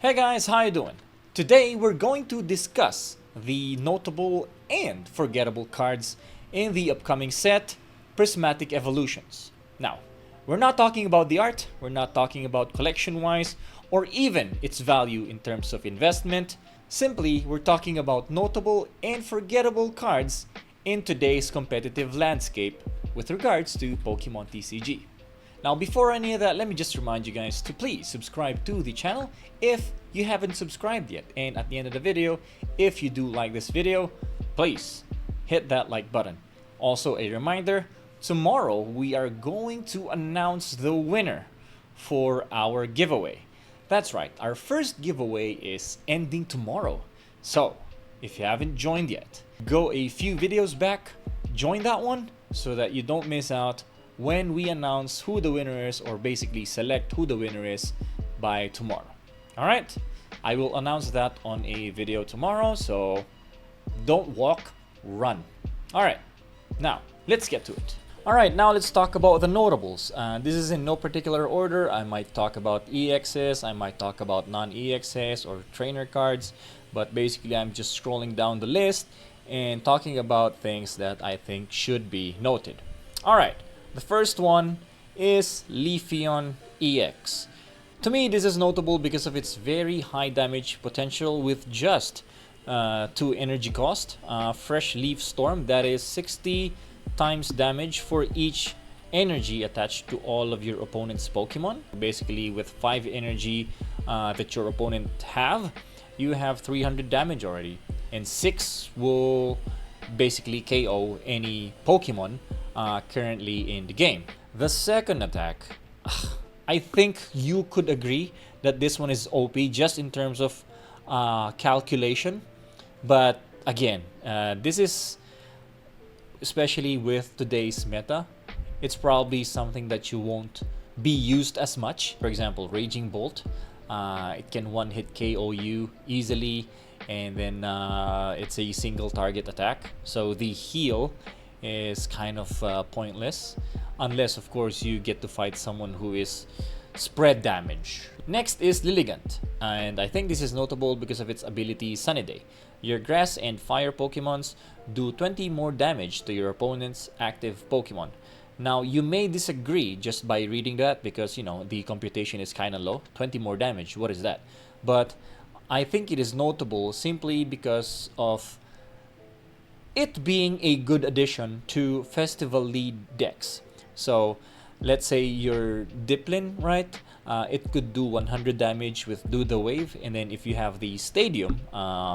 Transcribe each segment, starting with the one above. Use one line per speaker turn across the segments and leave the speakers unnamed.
Hey guys, how you doing? Today we're going to discuss the notable and forgettable cards in the upcoming set, Prismatic Evolutions. Now, we're not talking about the art, we're not talking about collection-wise, or even its value in terms of investment. Simply, we're talking about notable and forgettable cards in today's competitive landscape with regards to Pokemon TCG. Now, before any of that, let me just remind you guys to please subscribe to the channel if you haven't subscribed yet. And at the end of the video, if you do like this video, please hit that like button. Also, a reminder, tomorrow we are going to announce the winner for our giveaway. That's right, our first giveaway is ending tomorrow. So, if you haven't joined yet, go a few videos back, join that one so that you don't miss out when we announce who the winner is, or basically select who the winner is by tomorrow. Alright, I will announce that on a video tomorrow, so don't walk, run. Alright, now let's get to it. Alright, now let's talk about the notables. This is in no particular order. I might talk about EXs, I might talk about non-EXs or trainer cards, but basically I'm just scrolling down the list and talking about things that I think should be noted. Alright, the first one is Leafeon EX. To me, this is notable because of its very high damage potential with just 2 energy cost. Fresh Leaf Storm, that is 60 times damage for each energy attached to all of your opponent's Pokemon. Basically, with 5 energy that your opponent have, you have 300 damage already. And 6 will basically KO any Pokemon currently in the game. The second attack, I think you could agree that this one is OP just in terms of calculation. But again, this is, especially with today's meta, it's probably something that you won't be used as much. For example, Raging Bolt, it can one-hit KO you easily, and then it's a single target attack. So the heal is kind of pointless, unless of course you get to fight someone who is spread damage. Next is Lilligant, and I think this is notable because of its ability Sunny Day. Your grass and fire Pokemons do 20 more damage to your opponent's active Pokemon. Now, you may disagree just by reading that because, you know, the computation is kind of low. 20 more damage, what is that? But I think it is notable simply because of it being a good addition to Festival Lead decks. So, let's say your Diplin, right? It could do 100 damage with Do the Wave, and then if you have the Stadium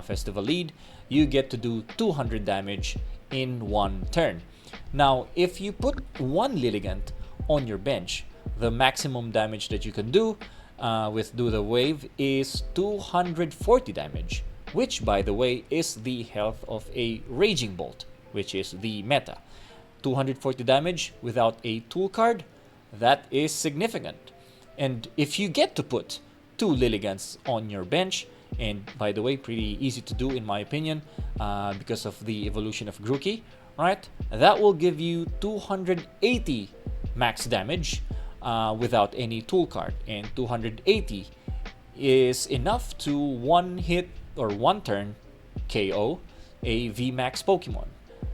Festival Lead, you get to do 200 damage in one turn. Now, if you put one Lilligant on your bench, the maximum damage that you can do with Do the Wave is 240 damage, which, by the way, is the health of a Raging Bolt, which is the meta. 240 damage without a tool card, that is significant. And if you get to put 2 Lilligants on your bench, and by the way, pretty easy to do in my opinion, because of the evolution of Grookey, right? That will give you 280 max damage without any tool card, and 280 is enough to one hit or one turn KO a VMAX Pokemon.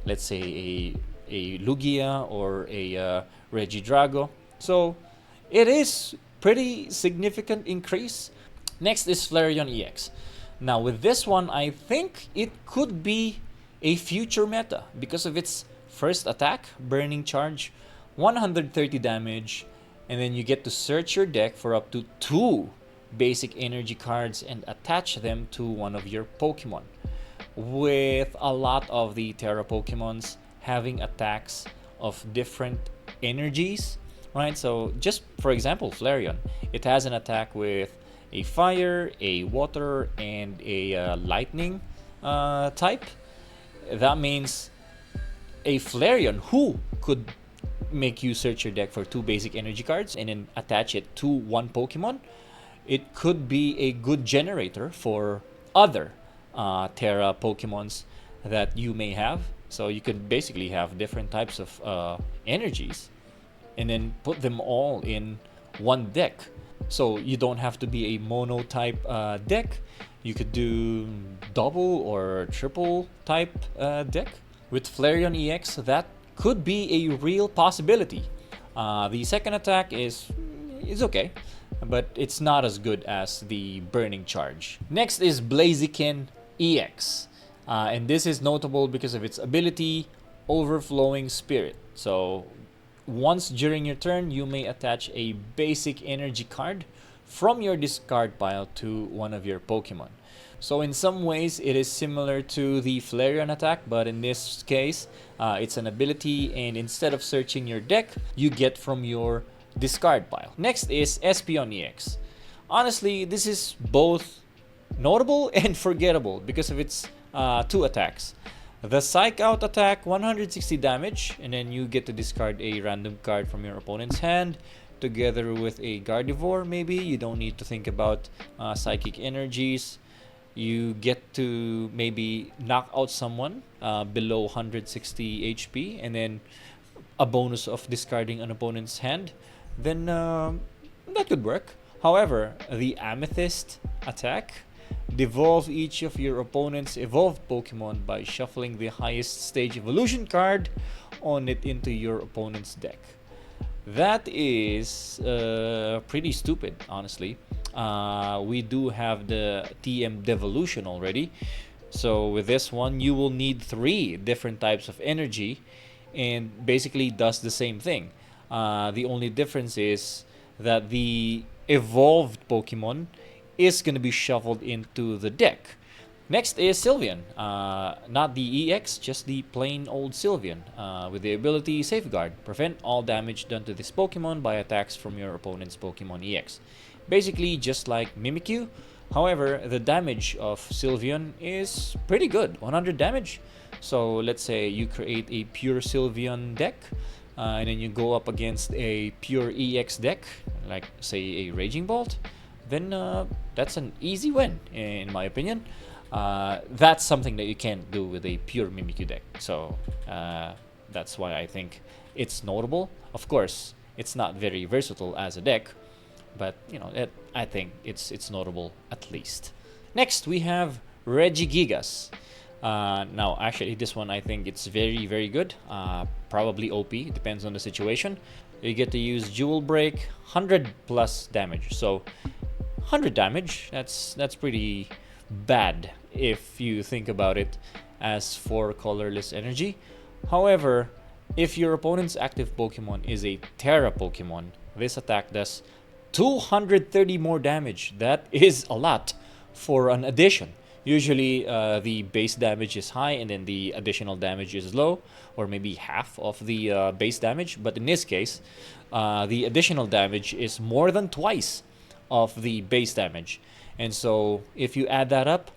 Let's say a Lugia or a Regidrago. So it is pretty significant increase. Next is Flareon EX. Now with this one, I think it could be a future meta because of its first attack, Burning Charge, 130 damage, and then you get to search your deck for up to 2 basic energy cards and attach them to one of your Pokemon. With a lot of the Terra Pokemons having attacks of different energies, right? So just for example, Flareon, it has an attack with a fire, a water, and a lightning type. That means a Flareon who could make you search your deck for 2 basic energy cards and then attach it to one Pokemon. It could be a good generator for other Terra Pokemons that you may have. So you could basically have different types of energies and then put them all in one deck. So you don't have to be a mono type deck. You could do double or triple type deck. With Flareon EX, that could be a real possibility. The second attack is okay, but it's not as good as the Burning Charge. Next is Blaziken EX. And this is notable because of its ability, Overflowing Spirit. So once during your turn, you may attach a basic energy card from your discard pile to one of your Pokemon. So in some ways, it is similar to the Flareon attack, but in this case, it's an ability, and instead of searching your deck, you get from your discard pile. Next is Espeon EX. Honestly, this is both notable and forgettable because of its two attacks. The Psych Out attack, 160 damage, and then you get to discard a random card from your opponent's hand together with a Gardevoir. Maybe you don't need to think about psychic energies. You get to maybe knock out someone below 160 HP, and then a bonus of discarding an opponent's hand. Then that could work. However, the Amethyst attack, devolve each of your opponent's evolved Pokemon by shuffling the highest stage evolution card on it into your opponent's deck. That is pretty stupid, honestly. We do have the TM Devolution already. So with this one, you will need 3 different types of energy, and basically does the same thing. The only difference is that the evolved Pokemon is going to be shuffled into the deck. Next is Sylveon. Not the EX, just the plain old Sylveon. With the ability Safeguard. Prevent all damage done to this Pokemon by attacks from your opponent's Pokemon EX. Basically just like Mimikyu. However, the damage of Sylveon is pretty good. 100 damage. So let's say you create a pure Sylveon deck. And then you go up against a pure EX deck. Like say a Raging Bolt. Then that's an easy win in my opinion. That's something that you can't do with a pure Mimikyu deck. So that's why I think it's notable. Of course, it's not very versatile as a deck, but you know, I think it's notable at least. Next, we have Regigigas. Now, actually, this one I think it's very, very good. Probably OP, depends on the situation. You get to use Jewel Break, 100 plus damage. So 100 damage, that's pretty bad if you think about it as for colorless energy. However, if your opponent's active Pokemon is a Terra Pokemon, this attack does 230 more damage. That is a lot for an addition. Usually the base damage is high and then the additional damage is low, or maybe half of the base damage. But in this case, the additional damage is more than twice of the base damage. And so if you add that up,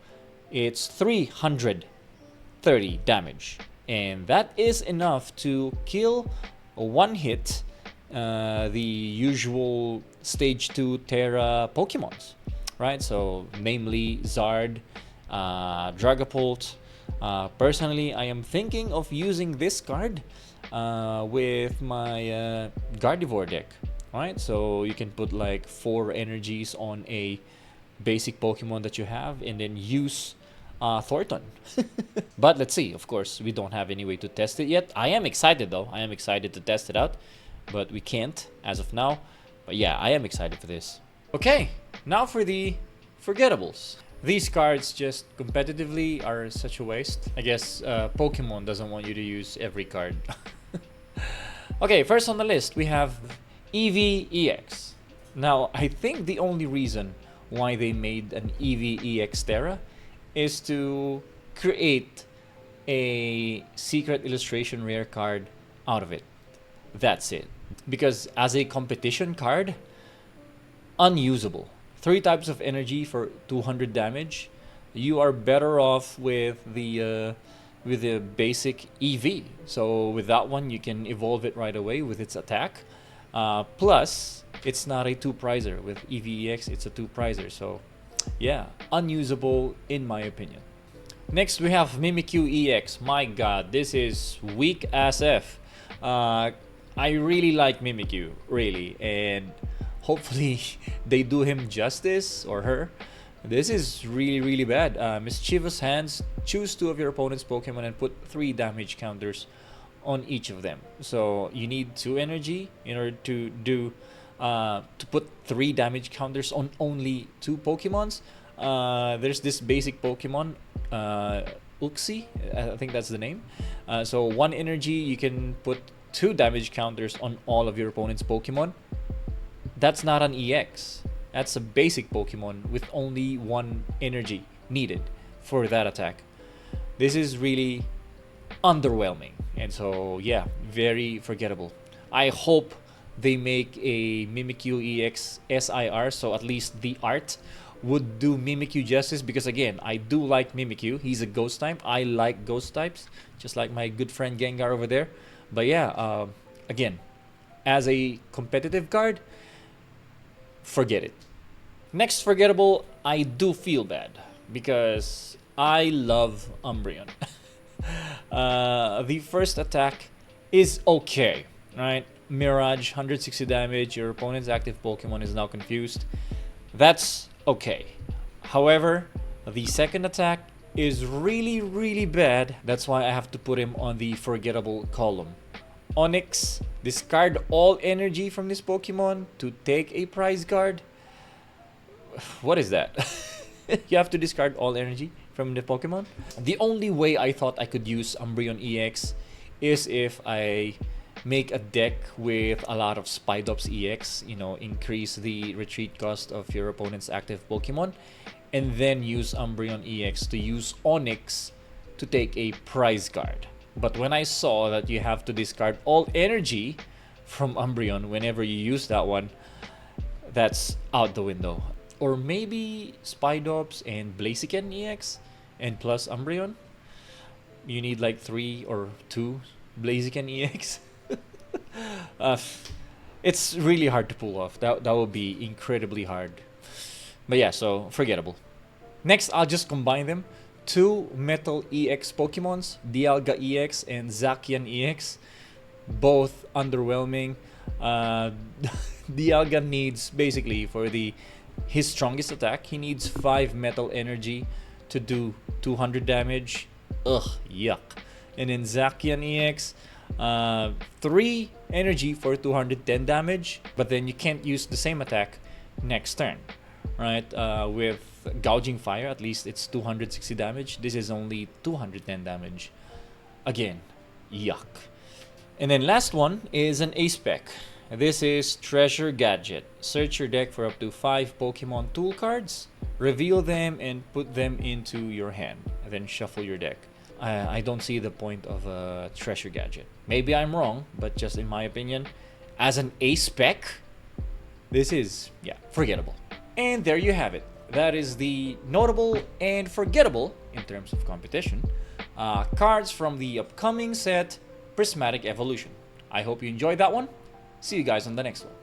it's 330 damage. And that is enough to kill one hit the usual stage 2 Terra Pokemons, right? So namely Zard, Dragapult. Personally, I am thinking of using this card with my Gardevoir deck, right? So you can put like 4 energies on a basic Pokemon that you have and then use Thornton. But let's see. Of course, we don't have any way to test it yet. I am excited though. I am excited to test it out, but we can't as of now. But yeah, I am excited for this. Okay, now for the forgettables. These cards just competitively are such a waste. I guess Pokemon doesn't want you to use every card. Okay, first on the list we have EV-EX. Now, I think the only reason why they made an EV-EX Terra is to create a secret illustration rare card out of it. That's it. Because as a competition card, unusable. 3 types of energy for 200 damage. You are better off with the basic EV. So with that one, you can evolve it right away with its attack. Plus, it's not a 2-prizer. With EV-EX, it's a 2-prizer. So yeah, unusable in my opinion. Next, we have Mimikyu EX. My god, this is weak as F. I really like Mimikyu, really. And hopefully they do him justice, or her. This is really bad. Mischievous hands. Choose 2 of your opponent's Pokemon and put 3 damage counters on each of them. So you need 2 energy in order to do to put 3 damage counters on only 2 Pokemons. There's this basic Pokemon, Uxie, I think that's the name. So 1 energy, you can put 2 damage counters on all of your opponent's Pokemon. That's not an EX. That's a basic Pokemon with only 1 energy needed for that attack. This is really underwhelming, and so yeah, very forgettable. I hope they make a Mimikyu EX SIR, so at least the art would do Mimikyu justice, because again, I do like Mimikyu. He's a ghost type. I like ghost types, just like my good friend Gengar over there. But yeah, again, as a competitive card, forget it. Next forgettable, I do feel bad because I love Umbreon. The first attack is okay, right? Mirage, 160 damage. Your opponent's active Pokemon is now confused. That's okay. However, the second attack is really bad. That's why I have to put him on the forgettable column. Onix, discard all energy from this Pokemon to take a prize card. What is that? You have to discard all energy from the Pokemon? The only way I thought I could use Umbreon EX is if I make a deck with a lot of Spidops EX, you know, increase the retreat cost of your opponent's active Pokemon, and then use Umbreon EX to use Onix to take a prize card. But when I saw that you have to discard all energy from Umbreon whenever you use that one, that's out the window. Or maybe Spidops and Blaziken EX and plus Umbreon. You need like 3 or 2 Blaziken EX. It's really hard to pull off. That would be incredibly hard. But yeah, so forgettable. Next, I'll just combine them. 2 Metal EX Pokemons, Dialga EX and Zacian EX. Both underwhelming. Dialga needs, basically, for his strongest attack, he needs 5 Metal Energy to do 200 damage. Ugh, yuck. And then Zacian EX, 3 energy for 210 damage, but then you can't use the same attack next turn, right? With Gouging Fire, at least it's 260 damage. This is only 210 damage. Again, yuck. And then last one is an A-Spec. This is Treasure Gadget. Search your deck for up to 5 Pokemon tool cards, reveal them, and put them into your hand, and then shuffle your deck. I don't see the point of a Treasure Gadget. Maybe I'm wrong, but just in my opinion, as an A-Spec, this is, yeah, forgettable. And there you have it. That is the notable and forgettable, in terms of competition, cards from the upcoming set, Prismatic Evolution. I hope you enjoyed that one. See you guys on the next one.